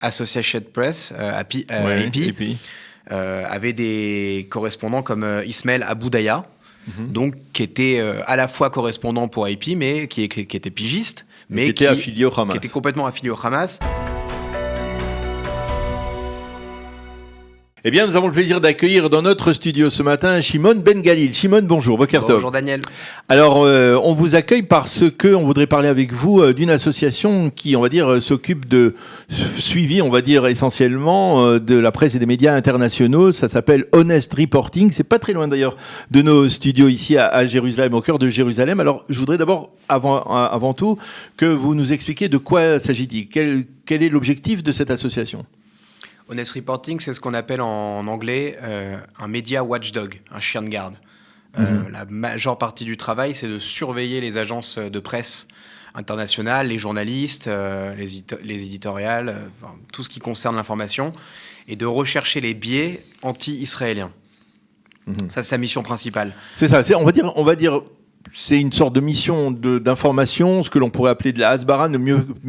Associated Press, AP, avait des correspondants comme Ismaël Aboudaya, donc qui était à la fois correspondant pour AP, mais qui était pigiste, mais qui était affilié au Hamas. Qui était complètement affilié au Hamas. Eh bien, nous avons le plaisir d'accueillir dans notre studio ce matin Shimon Ben Galil. Shimon, bonjour, Boker Tov. Bonjour Daniel. Alors, on vous accueille parce que on voudrait parler avec vous d'une association qui, on va dire, s'occupe de suivi, on va dire, essentiellement de la presse et des médias internationaux. Ça s'appelle Honest Reporting. C'est pas très loin d'ailleurs de nos studios ici à Jérusalem, au cœur de Jérusalem. Alors, je voudrais d'abord, avant tout, que vous nous expliquiez de quoi s'agit-il. Quel est l'objectif de cette association ? Honest Reporting, c'est ce qu'on appelle en anglais un media watchdog, un chien de garde. La majeure partie du travail, c'est de surveiller les agences de presse internationales, les journalistes, les éditoriales, tout ce qui concerne l'information, et de rechercher les biais anti-israéliens. Ça, c'est sa mission principale. C'est ça, on va dire c'est une sorte de mission d'information, ce que l'on pourrait appeler de la hasbara,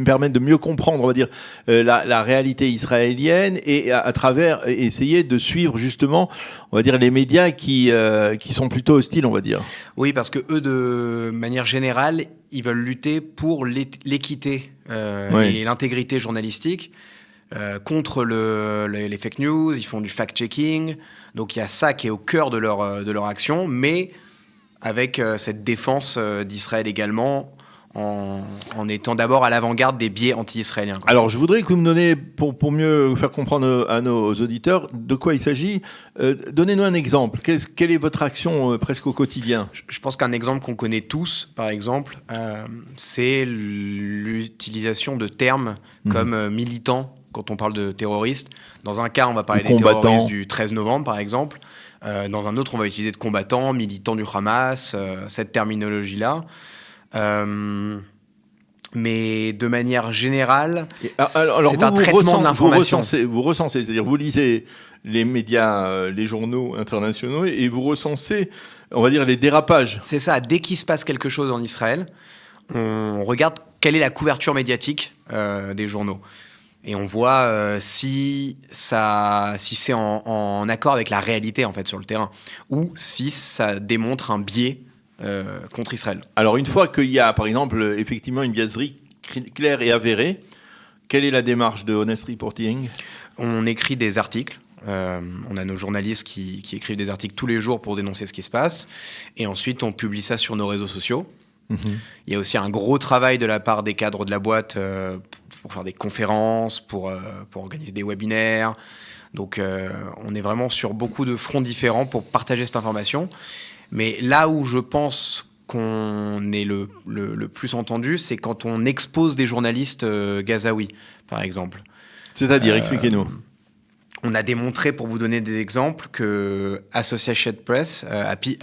permettre de mieux comprendre, on va dire, la réalité israélienne et à travers essayer de suivre justement, on va dire, les médias qui sont plutôt hostiles, on va dire. Oui, parce que eux, de manière générale, ils veulent lutter pour l'équité et l'intégrité journalistique. Contre les fake news, ils font du fact-checking, donc il y a ça qui est au cœur de leur action, mais avec cette défense d'Israël également, en étant d'abord à l'avant-garde des biais anti-israéliens. Alors, je voudrais que vous me donniez, pour mieux faire comprendre à nos auditeurs de quoi il s'agit, donnez-nous un exemple. Quelle est votre action presque au quotidien ? Je pense qu'un exemple qu'on connaît tous, par exemple, c'est l'utilisation de termes comme militants quand on parle de terroristes. Dans un cas, on va parler des terroristes du 13 novembre, par exemple. Dans un autre, on va utiliser de combattants, militants du Hamas, cette terminologie-là. Mais de manière générale, c'est un traitement de l'information. Vous recensez, c'est-à-dire vous lisez les médias, les journaux internationaux et vous recensez, on va dire, les dérapages. C'est ça, dès qu'il se passe quelque chose en Israël, on regarde quelle est la couverture médiatique des journaux. Et on voit si c'est en accord avec la réalité en fait sur le terrain, ou si ça démontre un biais contre Israël. Alors une fois qu'il y a par exemple effectivement une biaiserie claire et avérée, quelle est la démarche de Honest Reporting ? On écrit des articles. On a nos journalistes qui écrivent des articles tous les jours pour dénoncer ce qui se passe, et ensuite on publie ça sur nos réseaux sociaux. Il y a aussi un gros travail de la part des cadres de la boîte pour faire des conférences, pour organiser des webinaires. Donc on est vraiment sur beaucoup de fronts différents pour partager cette information. Mais là où je pense qu'on est le plus entendu, c'est quand on expose des journalistes gazaouis, par exemple. C'est-à-dire, expliquez-nous. On a démontré, pour vous donner des exemples, que Associated Press, AP,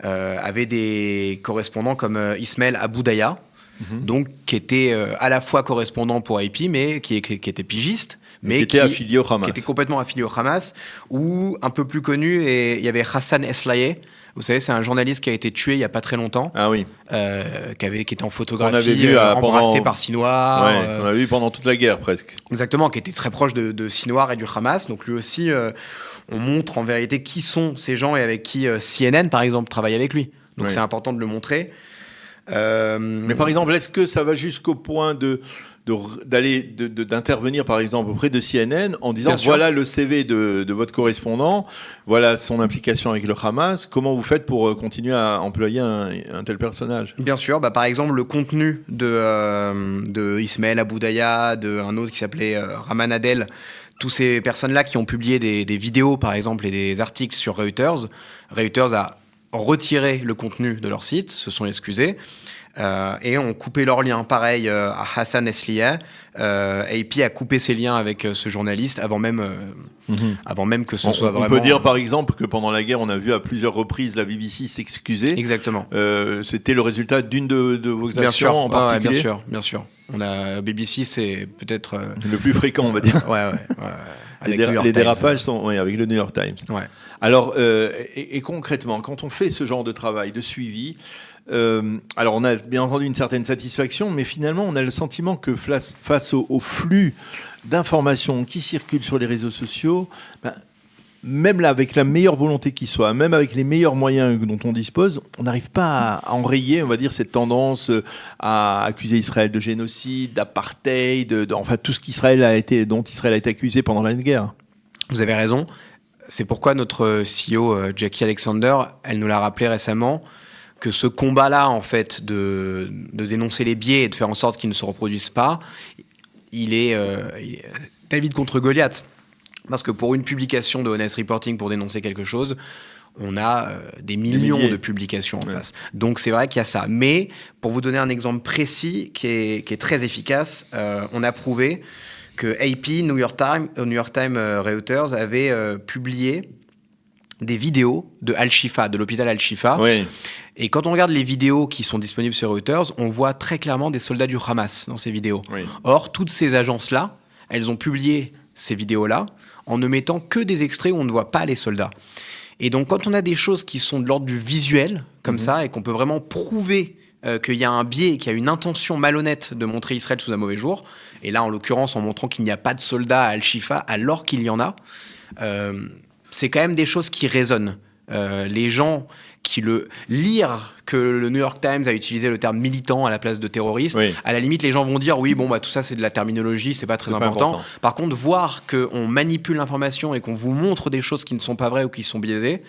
avait des correspondants comme Ismaël Aboudaya, donc qui était à la fois correspondant pour AP, mais qui était pigiste, mais qui était affilié au Hamas. Qui était complètement affilié au Hamas, ou un peu plus connu, et il y avait Hassan Eslaye. Vous savez, c'est un journaliste qui a été tué il n'y a pas très longtemps. Ah oui. Qui était en photographie, embrassé par Sinwar. On l'a vu pendant toute la guerre, presque. Exactement, qui était très proche de Sinwar et du Hamas. Donc lui aussi, on montre en vérité qui sont ces gens et avec qui CNN, par exemple, travaille avec lui. Donc c'est important de le montrer. Mais par exemple, est-ce que ça va jusqu'au point d'intervenir par exemple auprès de CNN en disant voilà le CV de votre correspondant, voilà son implication avec le Hamas, comment vous faites pour continuer à employer un tel personnage ? Bien sûr, par exemple le contenu de Ismaël Aboudaya, d'un autre qui s'appelait Raman Adel, tous ces personnes-là qui ont publié des vidéos par exemple et des articles sur Reuters a retiré le contenu de leur site, se sont excusés. Et ont coupé leurs liens. Pareil à Hassan Eslaye, AP a coupé ses liens avec ce journaliste avant même que ce soit vraiment... On peut dire par exemple que pendant la guerre, on a vu à plusieurs reprises la BBC s'excuser. Exactement. C'était le résultat d'une de vos actions en particulier. Bien sûr. BBC, c'est peut-être... le plus fréquent, on va dire. Ouais. Les dérapages sont avec le New York Times. Ouais. Alors, et concrètement, quand on fait ce genre de travail, de suivi, Alors, on a bien entendu une certaine satisfaction, mais finalement, on a le sentiment que face au flux d'informations qui circulent sur les réseaux sociaux, même là, avec la meilleure volonté qui soit, même avec les meilleurs moyens dont on dispose, on n'arrive pas à enrayer, on va dire, cette tendance à accuser Israël de génocide, d'apartheid, enfin tout ce dont Israël a été accusé pendant la guerre. Vous avez raison. C'est pourquoi notre CEO, Jackie Alexander, elle nous l'a rappelé récemment, que ce combat-là, en fait, de dénoncer les biais et de faire en sorte qu'ils ne se reproduisent pas, il est David contre Goliath. Parce que pour une publication de Honest Reporting pour dénoncer quelque chose, on a des millions de publications en face. Donc c'est vrai qu'il y a ça. Mais pour vous donner un exemple précis qui est très efficace, on a prouvé que AP, New York Times, Reuters avaient publié des vidéos de Al-Shifa, de l'hôpital Al-Shifa. Oui. Et quand on regarde les vidéos qui sont disponibles sur Reuters, on voit très clairement des soldats du Hamas dans ces vidéos. Oui. Or, toutes ces agences-là, elles ont publié ces vidéos-là en ne mettant que des extraits où on ne voit pas les soldats. Et donc, quand on a des choses qui sont de l'ordre du visuel, comme ça, et qu'on peut vraiment prouver qu'il y a un biais, qu'il y a une intention malhonnête de montrer Israël sous un mauvais jour, et là, en l'occurrence, en montrant qu'il n'y a pas de soldats à Al-Shifa, alors qu'il y en a, c'est quand même des choses qui résonnent. Les gens qui lire que le New York Times a utilisé le terme militant à la place de terroriste, oui. À la limite, les gens vont dire oui, tout ça c'est de la terminologie, c'est pas très important. Par contre, voir qu'on manipule l'information et qu'on vous montre des choses qui ne sont pas vraies ou qui sont biaisées,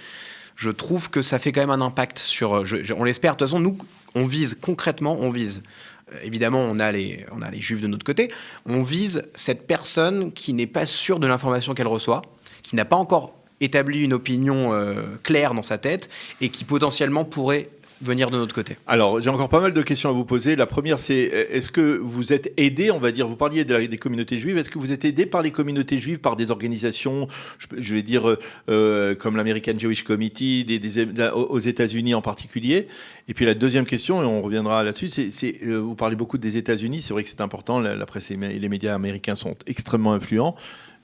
je trouve que ça fait quand même un impact sur. On l'espère. De toute façon, nous, on vise concrètement, évidemment, on a les juifs de notre côté. On vise cette personne qui n'est pas sûre de l'information qu'elle reçoit, qui n'a pas encore établi une opinion claire dans sa tête et qui potentiellement pourrait venir de notre côté. Alors, j'ai encore pas mal de questions à vous poser. La première, c'est est-ce que vous êtes aidé, on va dire, vous parliez des communautés juives, est-ce que vous êtes aidé par les communautés juives, par des organisations, je vais dire, comme l'American Jewish Committee, aux États-Unis en particulier? Et puis la deuxième question, et on reviendra là-dessus, vous parlez beaucoup des États-Unis, c'est vrai que c'est important, la presse et les médias américains sont extrêmement influents.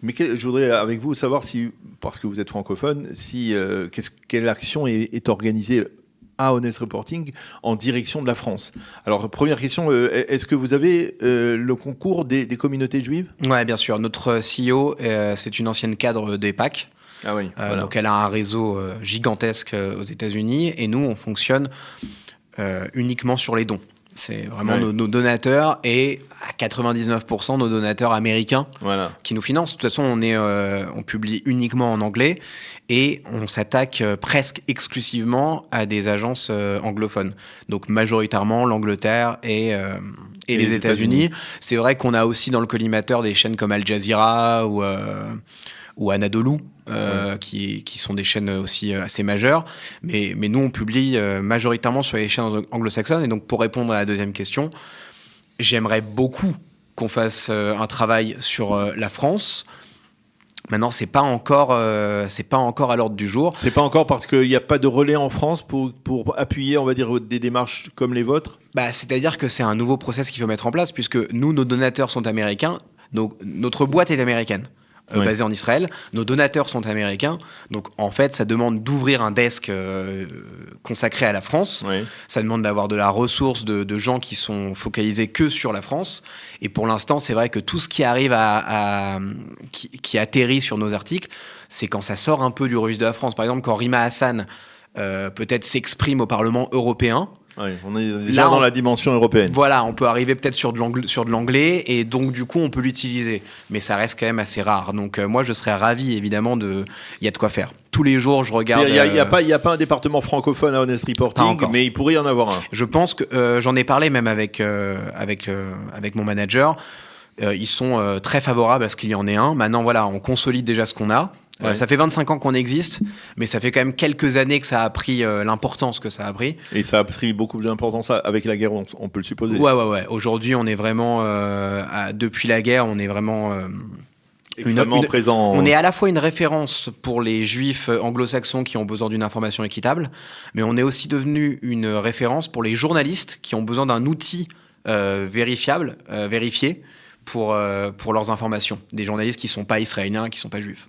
Mais je voudrais avec vous savoir si, parce que vous êtes francophone, quelle action est organisée à Honest Reporting en direction de la France. Alors, première question, est-ce que vous avez le concours des communautés juives ? Oui, bien sûr. Notre CEO, c'est une ancienne cadre d'EPAC. Ah oui, voilà. Donc, elle a un réseau gigantesque aux États-Unis et nous, on fonctionne uniquement sur les dons. C'est vraiment nos donateurs et à 99% nos donateurs américains qui nous financent. De toute façon, on publie uniquement en anglais et on s'attaque presque exclusivement à des agences anglophones. Donc majoritairement l'Angleterre et les États-Unis. C'est vrai qu'on a aussi dans le collimateur des chaînes comme Al Jazeera ou Anadolu, qui sont des chaînes aussi assez majeures. Mais nous, on publie majoritairement sur les chaînes anglo-saxonnes. Et donc, pour répondre à la deuxième question, j'aimerais beaucoup qu'on fasse un travail sur la France. Maintenant, c'est pas encore à l'ordre du jour. C'est pas encore parce qu'il n'y a pas de relais en France pour appuyer, on va dire, des démarches comme les vôtres ? C'est-à-dire que c'est un nouveau process qu'il faut mettre en place, puisque nous, nos donateurs sont américains, notre boîte est américaine. Basé en Israël. Nos donateurs sont américains. Donc, en fait, ça demande d'ouvrir un desk consacré à la France. Oui. Ça demande d'avoir de la ressource de gens qui sont focalisés que sur la France. Et pour l'instant, c'est vrai que tout ce qui arrive qui atterrit sur nos articles, c'est quand ça sort un peu du registre de la France. Par exemple, quand Rima Hassan peut-être s'exprime au Parlement européen. Oui, on est déjà dans la dimension européenne. Voilà, on peut arriver peut-être sur de l'anglais et donc du coup on peut l'utiliser. Mais ça reste quand même assez rare. Donc moi je serais ravi évidemment il y a de quoi faire. Tous les jours je regarde... Il n'y a pas un département francophone à Honest Reporting, mais il pourrait y en avoir un. Je pense que j'en ai parlé même avec mon manager. Ils sont très favorables à ce qu'il y en ait un. Maintenant voilà, on consolide déjà ce qu'on a. Ça fait 25 ans qu'on existe, mais ça fait quand même quelques années que ça a pris l'importance que ça a pris. Et ça a pris beaucoup d'importance avec la guerre, on peut le supposer. Ouais. Aujourd'hui, on est vraiment, depuis la guerre, on est vraiment... extrêmement présent. On est à la fois une référence pour les juifs anglo-saxons qui ont besoin d'une information équitable, mais on est aussi devenu une référence pour les journalistes qui ont besoin d'un outil vérifié pour leurs informations. Des journalistes qui ne sont pas israéliens, qui ne sont pas juifs.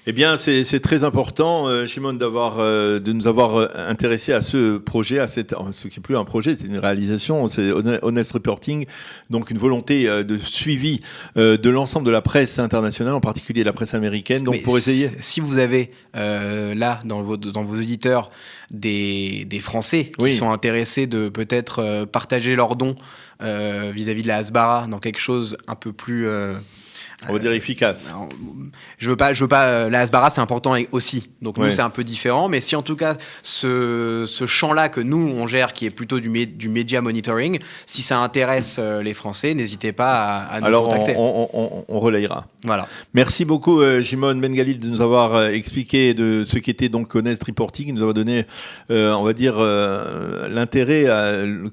Eh bien, c'est très important, Shimon, de nous avoir intéressés à ce projet, ce qui n'est plus un projet, c'est une réalisation, c'est Honest Reporting, donc une volonté de suivi de l'ensemble de la presse internationale, en particulier de la presse américaine. Donc, pour essayer. Si vous avez là, dans vos auditeurs, des Français qui sont intéressés de peut-être partager leurs dons vis-à-vis de la Hasbara dans quelque chose un peu plus... on va dire efficace. Je veux pas. La Hasbara, c'est important aussi. Donc nous, c'est un peu différent. Mais si en tout cas ce champ-là que nous on gère, qui est plutôt du media monitoring, si ça intéresse les Français, n'hésitez pas à nous contacter. On relayera. Voilà. Merci beaucoup, Shimon Ben Galil, de nous avoir expliqué de ce qu'était donc Honest Reporting, nous avoir donné, on va dire, l'intérêt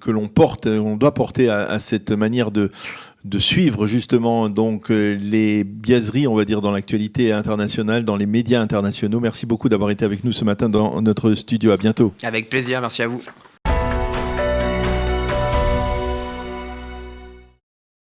que on doit porter à cette manière de suivre justement donc les biaiseries, on va dire, dans l'actualité internationale, dans les médias internationaux. Merci beaucoup d'avoir été avec nous ce matin dans notre studio. À bientôt. Avec plaisir, merci à vous.